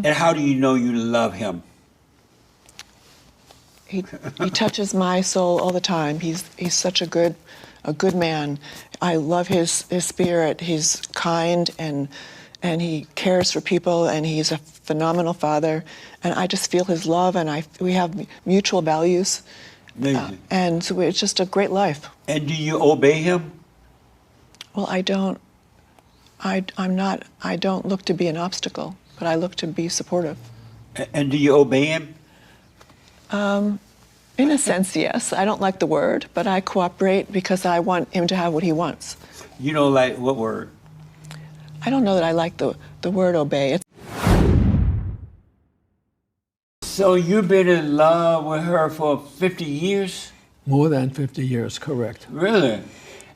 And how do you know you love him? He touches my soul all the time. He's such a good man. I love his spirit. He's kind and he cares for people, and he's a phenomenal father. And I just feel his love, and we have mutual values. Amazing. And so it's just a great life. And do you obey him? Well, I don't look to be an obstacle, but I look to be supportive. And do you obey him? In a sense, yes. I don't like the word, but I cooperate because I want him to have what he wants. You don't like what word? I don't know that I like the word obey. So you've been in love with her for 50 years? More than 50 years, correct. Really?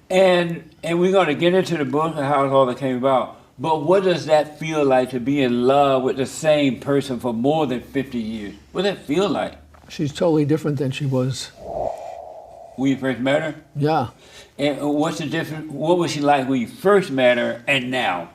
And we're going to get into the book and how all that came about. But what does that feel like to be in love with the same person for more than 50 years? What does that feel like? She's totally different than she was. When you first met her? Yeah. And what's the difference? What was she like when you first met her and now?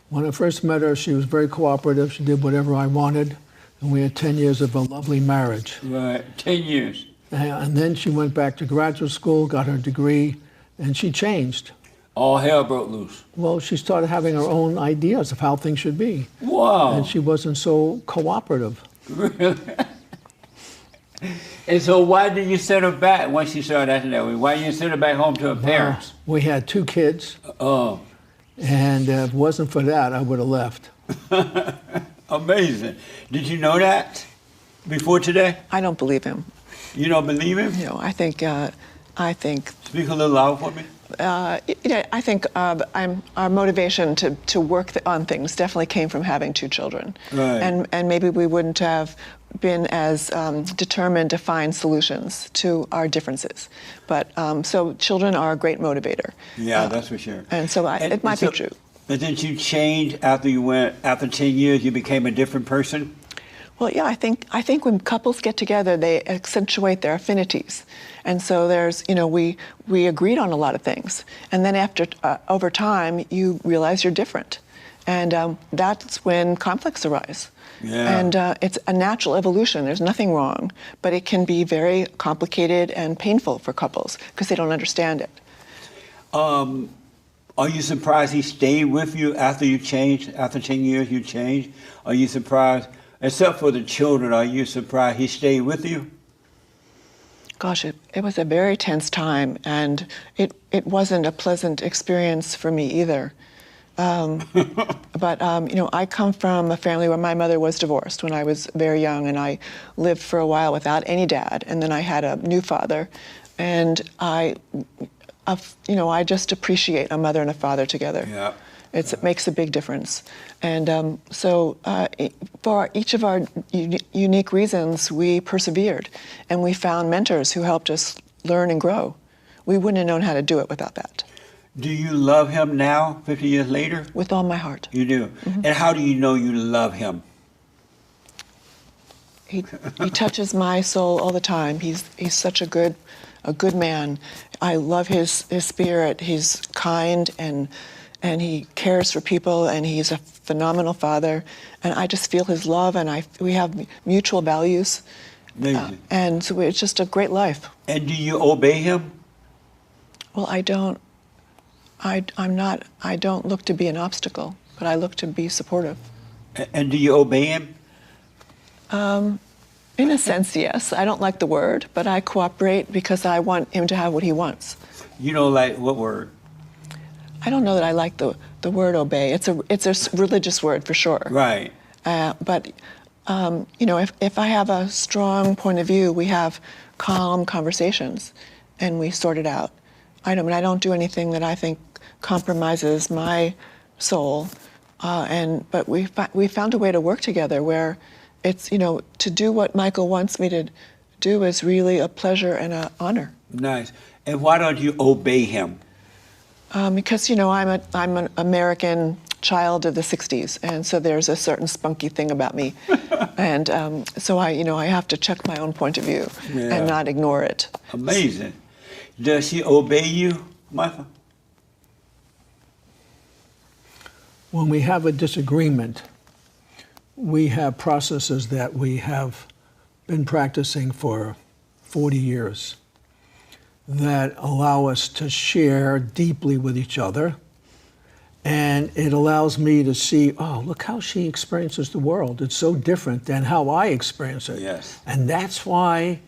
When I first met her, she was very cooperative. She did whatever I wanted. And we had 10 years of a lovely marriage. Right, 10 years. And then she went back to graduate school, got her degree, and she changed. All hell broke loose. Well, she started having her own ideas of how things should be. Wow. And she wasn't so cooperative. Really? And so why did you send her back once she started acting that way? Why didn't you send her back home to her parents? We had 2 kids. Oh. And if it wasn't for that, I would have left. Amazing. Did you know that before today? I don't believe him. You don't believe him? You know, I think. Speak a little louder for me. I think our motivation to work on things definitely came from having 2 children, right. and maybe we wouldn't have been as determined to find solutions to our differences. But so children are a great motivator. Yeah, that's for sure. And so it might be true. But didn't you change after 10 years? You became a different person. Well, yeah, I think when couples get together, they accentuate their affinities, and so there's, we agreed on a lot of things, and then over time, you realize you're different, and that's when conflicts arise. Yeah. And it's a natural evolution. There's nothing wrong, but it can be very complicated and painful for couples because they don't understand it. Are you surprised he stayed with you after you changed? After 10 years, you changed? Are you surprised? Except for the children, are you surprised he stayed with you? Gosh, it was a very tense time, and it wasn't a pleasant experience for me either. But I come from a family where my mother was divorced when I was very young, and I lived for a while without any dad, and then I had a new father, and I just appreciate a mother and a father together. Yeah. It makes a big difference. And so for each of our unique reasons, we persevered, and we found mentors who helped us learn and grow. We wouldn't have known how to do it without that. Do you love him now, 50 years later? With all my heart. You do? Mm-hmm. And how do you know you love him? He touches my soul all the time. He's such a good man. I love his spirit. He's kind and he cares for people, and he's a phenomenal father. And I just feel his love, and we have mutual values. Amazing. And so it's just a great life. And do you obey him? Well, I don't look to be an obstacle, but I look to be supportive. And do you obey him? In a sense, yes. I don't like the word, but I cooperate because I want him to have what he wants. You don't like what word? I don't know that I like the word obey. It's a religious word for sure. Right. But if I have a strong point of view, we have calm conversations, and we sort it out. I don't do anything that I think compromises my soul. But we found a way to work together where it's, to do what Michael wants me to do is really a pleasure and an honor. Nice. And why don't you obey him? Because I'm an American child of the '60s, and so there's a certain spunky thing about me, and so I have to check my own point of view and not ignore it. Amazing. Does she obey you, Michael? When we have a disagreement, we have processes that we have been practicing for 40 years that allow us to share deeply with each other. And it allows me to see, oh, look how she experiences the world. It's so different than how I experience it. Yes. And that's why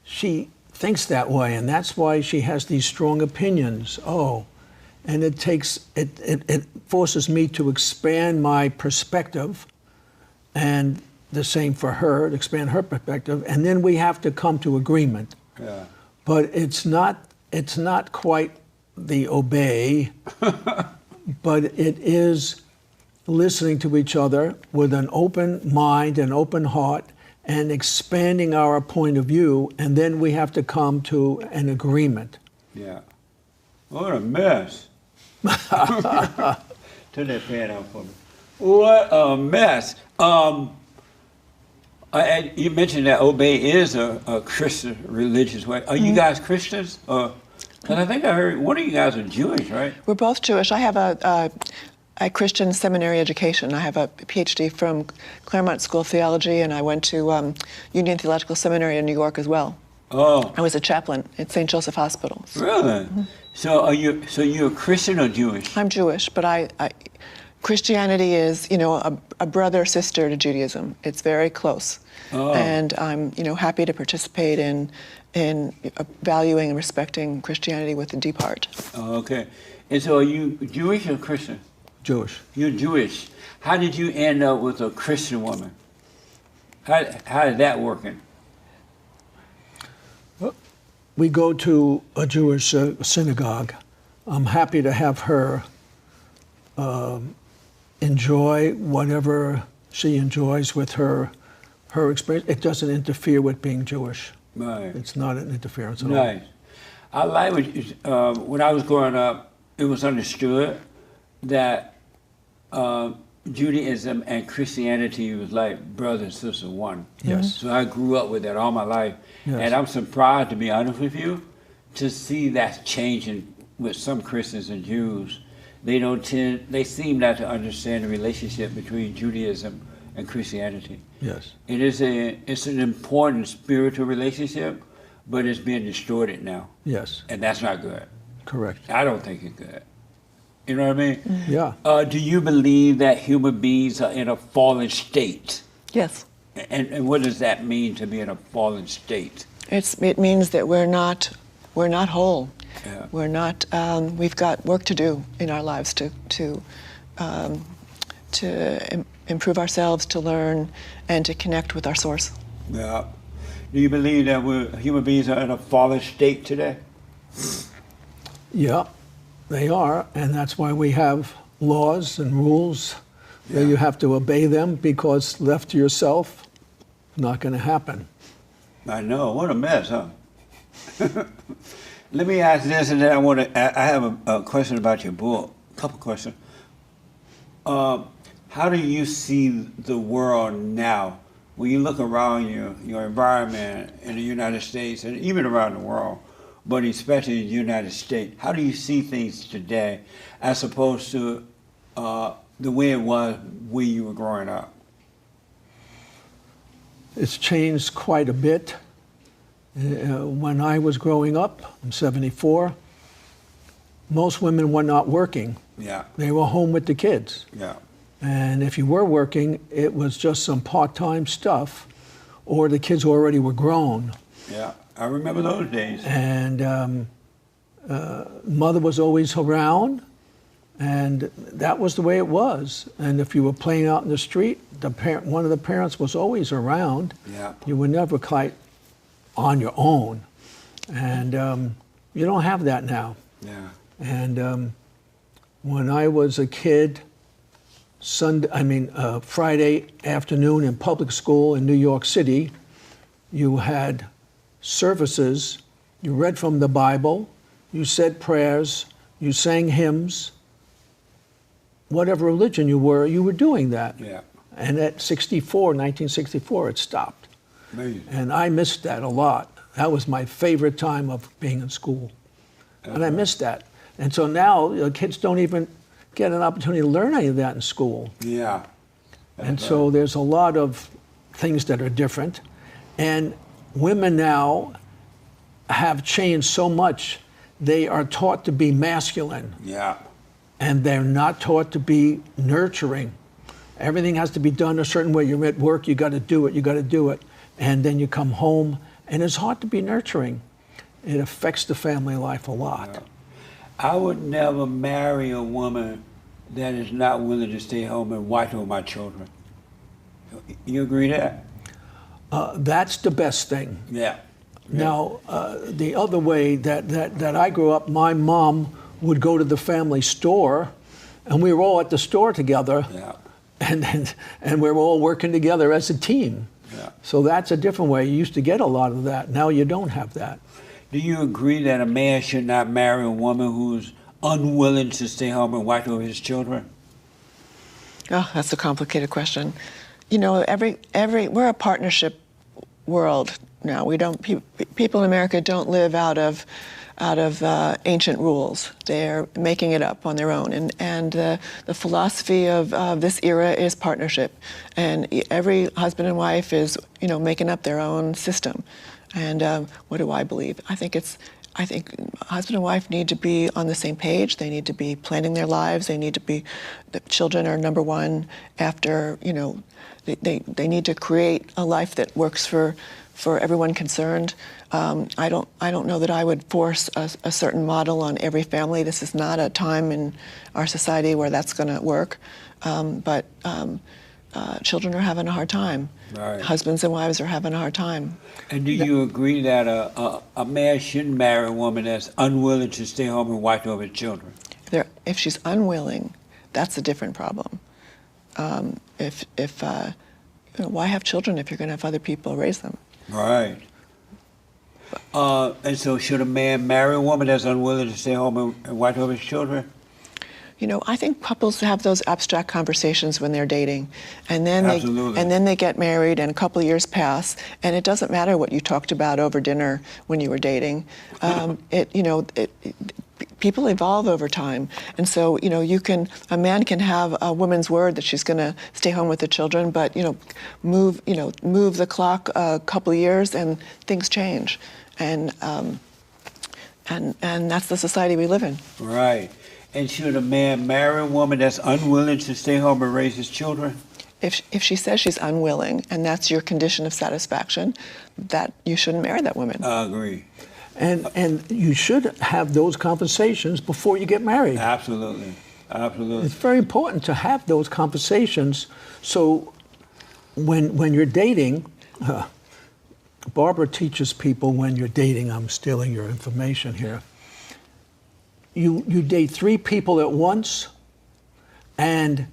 she thinks that way, and that's why she has these strong opinions. Oh, and it forces me to expand my perspective, and the same for her, to expand her perspective, and then we have to come to agreement. Yeah. But it's not quite the obey, but it is listening to each other with an open mind and open heart and expanding our point of view, and then we have to come to an agreement. Yeah. What a mess. Turn that fan out for me. What a mess. You mentioned that obey is a Christian religious way. Are you guys Christians? Because I think I heard one of you guys are Jewish, right? We're both Jewish. I have a Christian seminary education. I have a PhD from Claremont School of Theology, and I went to Union Theological Seminary in New York as well. Oh. I was a chaplain at St. Joseph Hospital. Really? Mm-hmm. So you're a Christian or Jewish? I'm Jewish, but Christianity is, a brother sister to Judaism. It's very close. Oh. And I'm, happy to participate in valuing and respecting Christianity with a deep heart. Oh, okay. And so are you Jewish or Christian? Jewish. You're Jewish. How did you end up with a Christian woman? How did that work? We go to a Jewish synagogue. I'm happy to have her enjoy whatever she enjoys with her experience. It doesn't interfere with being Jewish. Right. It's not an interference at all. Nice. I like when I was growing up, it was understood that Judaism and Christianity was like brother and sister one. Yes. So I grew up with that all my life. Yes. And I'm surprised, to be honest with you, to see that changing with some Christians and Jews. They seem not to understand the relationship between Judaism and Christianity. Yes. It's an important spiritual relationship, but it's being distorted now. Yes. And that's not good. Correct. I don't think it's good. You know what I mean? Yeah. Do you believe that human beings are in a fallen state? Yes. And what does that mean, to be in a fallen state? It means that we're not whole. Yeah. We're not. We've got work to do in our lives to improve ourselves, to learn, and to connect with our source. Yeah. Do you believe that human beings are in a fallen state today? Yeah, they are, and that's why we have laws and rules that you have to obey them, because left to yourself, not going to happen. I know. What a mess, huh? Let me ask this, and then I have a question about your book. A couple questions. How do you see the world now? When you look around your environment in the United States and even around the world, but especially in the United States, how do you see things today as opposed to the way it was when you were growing up? It's changed quite a bit. When I was growing up, I'm 74, most women were not working. Yeah. They were home with the kids. Yeah. And if you were working, it was just some part-time stuff, or the kids already were grown. Yeah, I remember those days. And mother was always around, and that was the way it was. And if you were playing out in the street, one of the parents was always around. Yeah. You were never quite on your own. And you don't have that now. Yeah. And when I was a kid, Friday afternoon in public school in New York City, you had services, you read from the Bible, you said prayers, you sang hymns. Whatever religion you were doing that. Yeah. And at 1964, it stopped. Amazing. And I missed that a lot. That was my favorite time of being in school. And I missed that. And so now kids don't even get an opportunity to learn any of that in school. Yeah. And so there's a lot of things that are different. And women now have changed so much. They are taught to be masculine. Yeah. And they're not taught to be nurturing. Everything has to be done a certain way. You're at work, you got to do it, you got to do it. And then you come home, and it's hard to be nurturing. It affects the family life a lot. Yeah. I would never marry a woman that is not willing to stay home and watch over my children. You agree that? That's the best thing. Yeah. Now, the other way that I grew up, my mom would go to the family store, and we were all at the store together, Yeah. and we were all working together as a team. Yeah. So that's a different way. You used to get a lot of that. Now you don't have that. Do you agree that a man should not marry a woman who's unwilling to stay home and watch over his children? Oh, that's a complicated question. You know, we're a partnership world now. We don't people in America don't live out of ancient rules. They're making it up on their own. And the philosophy of this era is partnership. And every husband and wife is, you know, making up their own system. And what do I believe? I think husband and wife need to be on the same page. They need to be planning their lives. They need to be, the children are number one after, you know, they need to create a life that works for everyone concerned. I don't know that I would force a certain model on every family. This is not a time in our society where that's going to work. But children are having a hard time. Right. Husbands and wives are having a hard time. And do you agree that a man shouldn't marry a woman that's unwilling to stay home and watch over his children? If she's unwilling, that's a different problem. You know, why have children if you're going to have other people raise them? Right. And so should a man marry a woman that's unwilling to stay home and watch over his children? You know, I think couples have those abstract conversations when they're dating, and then they get married, and a couple of years pass, and it doesn't matter what you talked about over dinner when you were dating. People evolve over time, and so you know, a man can have a woman's word that she's going to stay home with the children, but move the clock a couple of years, and things change, and that's the society we live in. Right. And should a man marry a woman that's unwilling to stay home and raise his children? If she says she's unwilling, and that's your condition of satisfaction, that you shouldn't marry that woman. I agree. And you should have those conversations before you get married. Absolutely. Absolutely. It's very important to have those conversations. So when you're dating, Barbara teaches people when you're dating, I'm stealing your information here, you date 3 people at once, and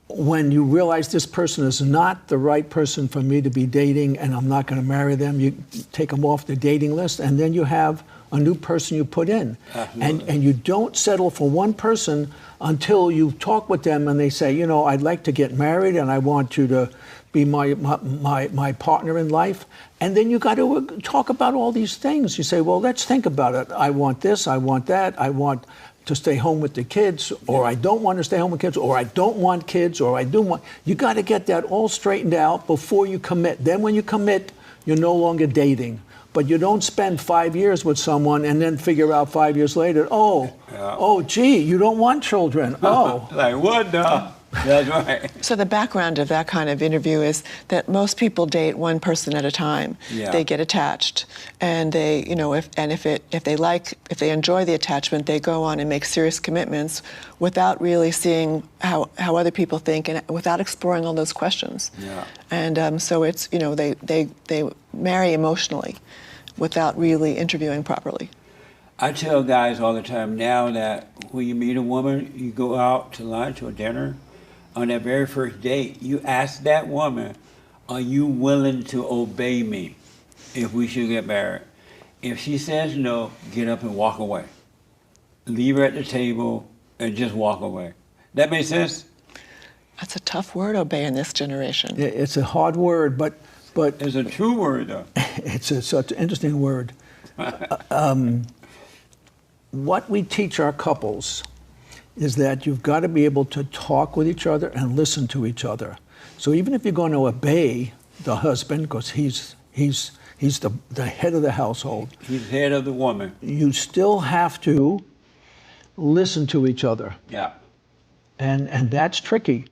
when you realize this person is not the right person for me to be dating and I'm not going to marry them, you take them off the dating list, and then you have a new person you put in. And you don't settle for one person until you talk with them and they say, you know, I'd like to get married and I want you to be my partner in life. And then you got to talk about all these things. You say, well, let's think about it. I want this, I want that, I want to stay home with the kids, or I don't want to stay home with kids, or I don't want kids, or I do want. You got to get that all straightened out before you commit. Then when you commit, you're no longer dating. But you don't spend 5 years with someone and then figure out 5 years later, gee, you don't want children. Oh. Like, what the? That's right. So the background of that kind of interview is that most people date one person at a time. Yeah. They get attached, and they, you know, if they enjoy the attachment, they go on and make serious commitments without really seeing how other people think and without exploring all those questions. Yeah. And so it's, you know, they marry emotionally without really interviewing properly. I tell guys all the time now that when you meet a woman, you go out to lunch or dinner. On that very first date, you ask that woman, are you willing to obey me if we should get married? If she says no, get up and walk away. Leave her at the table and just walk away. That make sense? That's a tough word, obey, in this generation. It's a hard word, but It's a true word, though. it's such an interesting word. What we teach our couples is that you've got to be able to talk with each other and listen to each other. So even if you're going to obey the husband, because he's the head of the household, He's the head of the woman. you still have to listen to each other. Yeah. And that's tricky.